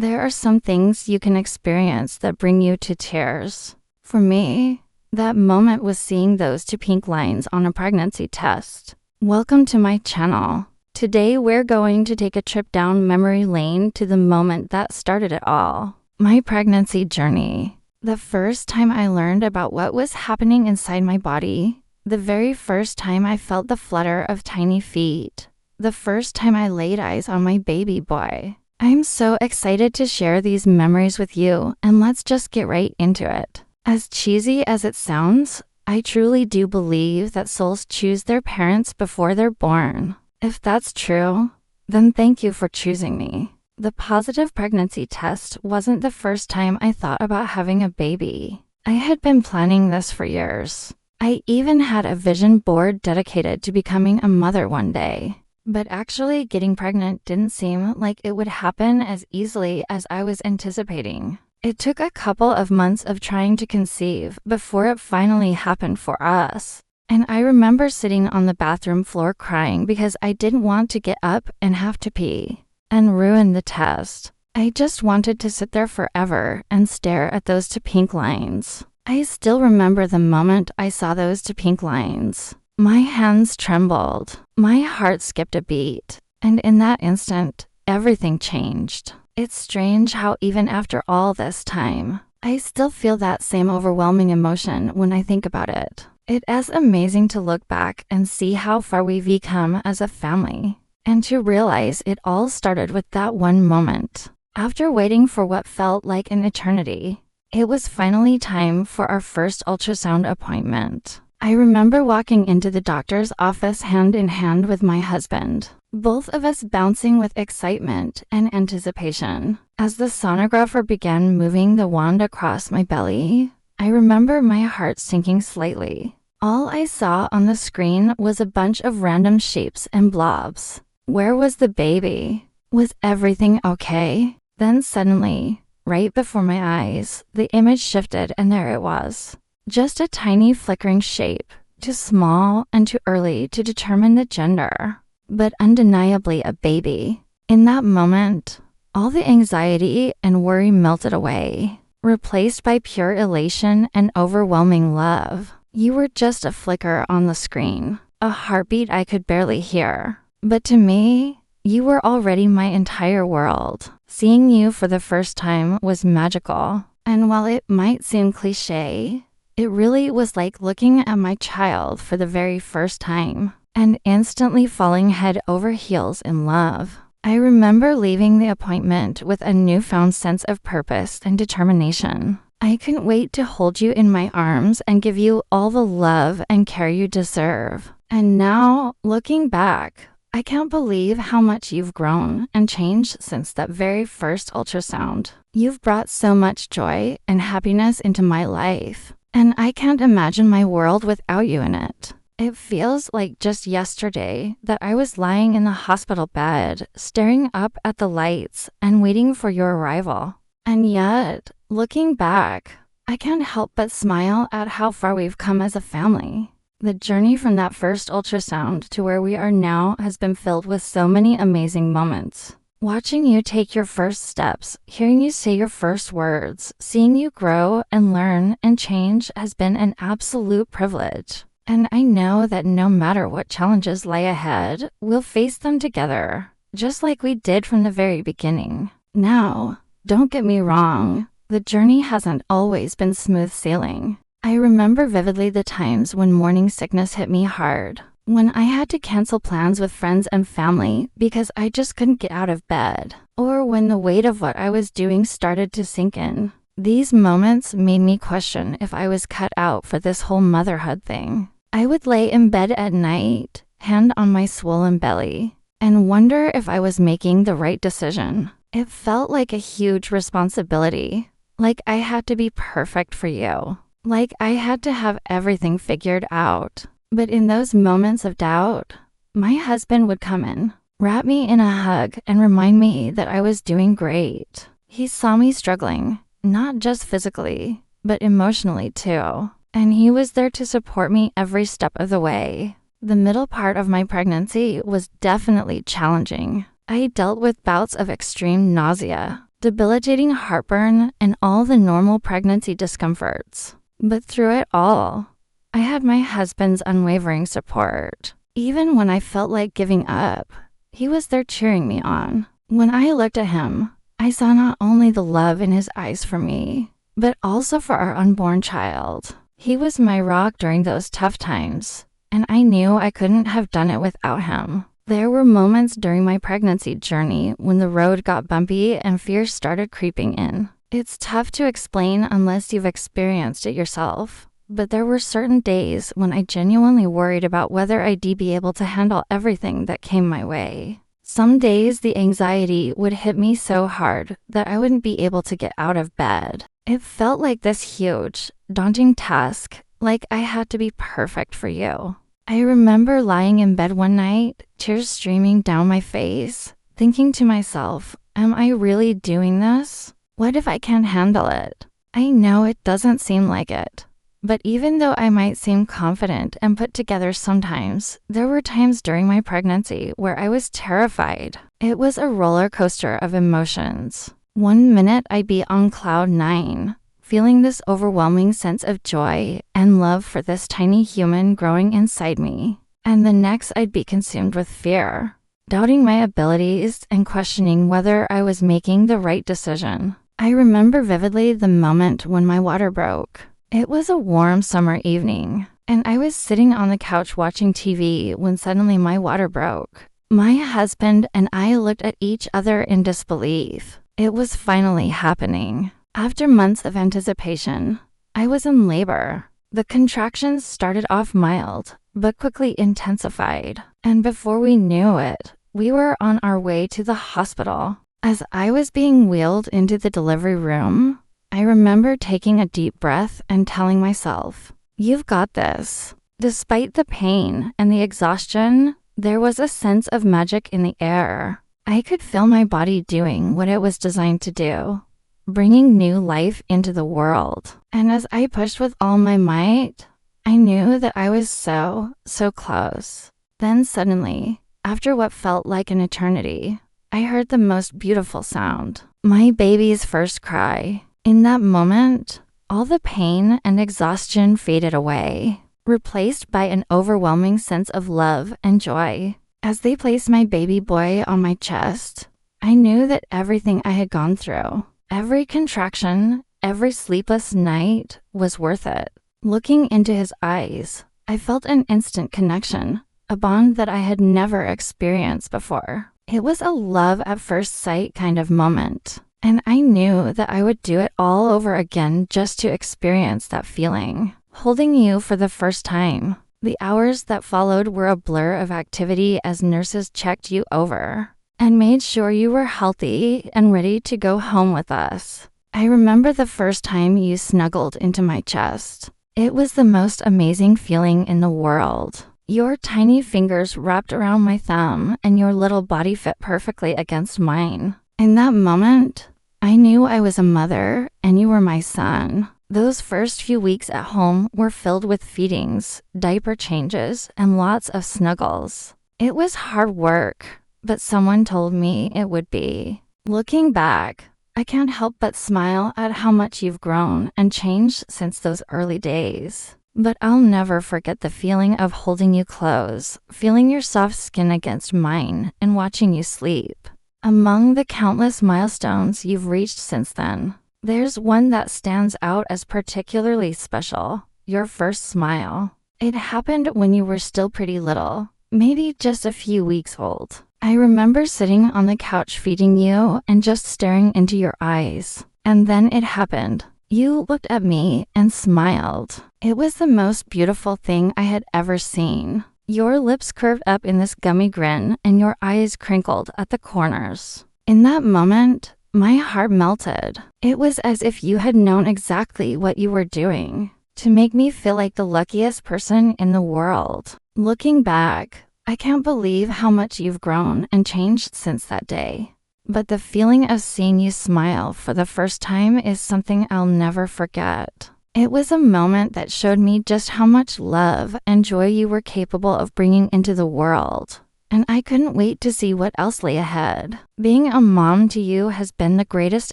There are some things you can experience that bring you to tears. For me, that moment was seeing those two pink lines on a pregnancy test. Welcome to my channel. Today we're going to take a trip down memory lane to the moment that started it all. My pregnancy journey. The first time I learned about what was happening inside my body. The very first time I felt the flutter of tiny feet. The first time I laid eyes on my baby boy. I'm so excited to share these memories with you, and let's just get right into it. As cheesy as it sounds, I truly do believe that souls choose their parents before they're born. If that's true, then thank you for choosing me. The positive pregnancy test wasn't the first time I thought about having a baby. I had been planning this for years. I even had a vision board dedicated to becoming a mother one day. But actually getting pregnant didn't seem like it would happen as easily as I was anticipating. It took a couple of months of trying to conceive before it finally happened for us. And I remember sitting on the bathroom floor crying because I didn't want to get up and have to pee and ruin the test. I just wanted to sit there forever and stare at those two pink lines. I still remember the moment I saw those two pink lines. My hands trembled, my heart skipped a beat, and in that instant, everything changed. It's strange how even after all this time, I still feel that same overwhelming emotion when I think about it. It is amazing to look back and see how far we've come as a family, and to realize it all started with that one moment. After waiting for what felt like an eternity, it was finally time for our first ultrasound appointment. I remember walking into the doctor's office hand in hand with my husband, both of us bouncing with excitement and anticipation. As the sonographer began moving the wand across my belly, I remember my heart sinking slightly. All I saw on the screen was a bunch of random shapes and blobs. Where was the baby? Was everything okay? Then suddenly, right before my eyes, the image shifted and there it was. Just a tiny flickering shape, too small and too early to determine the gender, but undeniably a baby. In that moment, all the anxiety and worry melted away, replaced by pure elation and overwhelming love. You were just a flicker on the screen, a heartbeat I could barely hear. But to me, you were already my entire world. Seeing you for the first time was magical, and while it might seem cliché, it really was like looking at my child for the very first time and instantly falling head over heels in love. I remember leaving the appointment with a newfound sense of purpose and determination. I couldn't wait to hold you in my arms and give you all the love and care you deserve. And now, looking back, I can't believe how much you've grown and changed since that very first ultrasound. You've brought so much joy and happiness into my life. And I can't imagine my world without you in it. It feels like just yesterday that I was lying in the hospital bed, staring up at the lights and waiting for your arrival. And yet, looking back, I can't help but smile at how far we've come as a family. The journey from that first ultrasound to where we are now has been filled with so many amazing moments. Watching you take your first steps, hearing you say your first words, seeing you grow and learn and change has been an absolute privilege. And I know that no matter what challenges lie ahead, we'll face them together, just like we did from the very beginning. Now, don't get me wrong, the journey hasn't always been smooth sailing. I remember vividly the times when morning sickness hit me hard. When I had to cancel plans with friends and family because I just couldn't get out of bed, or when the weight of what I was doing started to sink in. These moments made me question if I was cut out for this whole motherhood thing. I would lay in bed at night, hand on my swollen belly, and wonder if I was making the right decision. It felt like a huge responsibility, like I had to be perfect for you, like I had to have everything figured out. But in those moments of doubt, my husband would come in, wrap me in a hug, and remind me that I was doing great. He saw me struggling, not just physically, but emotionally too. And he was there to support me every step of the way. The middle part of my pregnancy was definitely challenging. I dealt with bouts of extreme nausea, debilitating heartburn, and all the normal pregnancy discomforts. But through it all, I had my husband's unwavering support. Even when I felt like giving up, he was there cheering me on. When I looked at him, I saw not only the love in his eyes for me, but also for our unborn child. He was my rock during those tough times, and I knew I couldn't have done it without him. There were moments during my pregnancy journey when the road got bumpy and fear started creeping in. It's tough to explain unless you've experienced it yourself, but there were certain days when I genuinely worried about whether I'd be able to handle everything that came my way. Some days the anxiety would hit me so hard that I wouldn't be able to get out of bed. It felt like this huge, daunting task, like I had to be perfect for you. I remember lying in bed one night, tears streaming down my face, thinking to myself, am I really doing this? What if I can't handle it? I know it doesn't seem like it. But even though I might seem confident and put together sometimes, there were times during my pregnancy where I was terrified. It was a roller coaster of emotions. One minute I'd be on cloud 9, feeling this overwhelming sense of joy and love for this tiny human growing inside me. And the next I'd be consumed with fear, doubting my abilities and questioning whether I was making the right decision. I remember vividly the moment when my water broke. It was a warm summer evening, and I was sitting on the couch watching TV when suddenly my water broke. My husband and I looked at each other in disbelief. It was finally happening. After months of anticipation, I was in labor. The contractions started off mild, but quickly intensified, and before we knew it, we were on our way to the hospital. As I was being wheeled into the delivery room, I remember taking a deep breath and telling myself, "You've got this." Despite the pain and the exhaustion, there was a sense of magic in the air. I could feel my body doing what it was designed to do, bringing new life into the world. And as I pushed with all my might, I knew that I was so close. Then suddenly, after what felt like an eternity, I heard the most beautiful sound, my baby's first cry. In that moment, all the pain and exhaustion faded away, replaced by an overwhelming sense of love and joy. As they placed my baby boy on my chest, I knew that everything I had gone through, every contraction, every sleepless night, was worth it. Looking into his eyes, I felt an instant connection, a bond that I had never experienced before. It was a love at first sight kind of moment, and I knew that I would do it all over again just to experience that feeling. Holding you for the first time, the hours that followed were a blur of activity as nurses checked you over and made sure you were healthy and ready to go home with us. I remember the first time you snuggled into my chest. It was the most amazing feeling in the world. Your tiny fingers wrapped around my thumb and your little body fit perfectly against mine. In that moment, I knew I was a mother and you were my son. Those first few weeks at home were filled with feedings, diaper changes, and lots of snuggles. It was hard work, but someone told me it would be. Looking back, I can't help but smile at how much you've grown and changed since those early days. But I'll never forget the feeling of holding you close, feeling your soft skin against mine, and watching you sleep. Among the countless milestones you've reached since then, there's one that stands out as particularly special: your first smile. It happened when you were still pretty little, maybe just a few weeks old. I remember sitting on the couch feeding you and just staring into your eyes. And then it happened. You looked at me and smiled. It was the most beautiful thing I had ever seen. Your lips curved up in this gummy grin and your eyes crinkled at the corners. In that moment, my heart melted. It was as if you had known exactly what you were doing to make me feel like the luckiest person in the world. Looking back, I can't believe how much you've grown and changed since that day. But the feeling of seeing you smile for the first time is something I'll never forget. It was a moment that showed me just how much love and joy you were capable of bringing into the world. and I couldn't wait to see what else lay ahead. Being a mom to you has been the greatest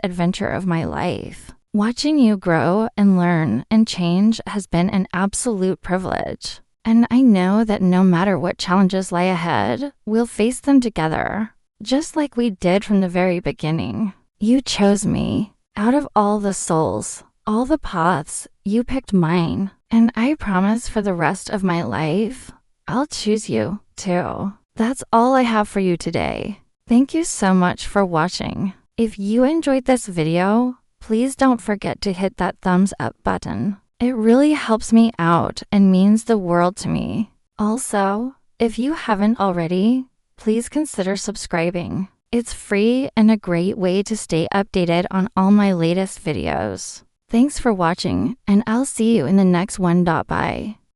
adventure of my life. Watching you grow and learn and change has been an absolute privilege. And I know that no matter what challenges lie ahead, we'll face them together, just like we did from the very beginning. You chose me. Out of all the souls, all the paths, you picked mine. And I promise for the rest of my life, I'll choose you too. That's all I have for you today. Thank you so much for watching. If you enjoyed this video, please don't forget to hit that thumbs up button. It really helps me out and means the world to me. Also, if you haven't already, please consider subscribing. It's free and a great way to stay updated on all my latest videos. Thanks for watching, and I'll see you in the next one. Bye.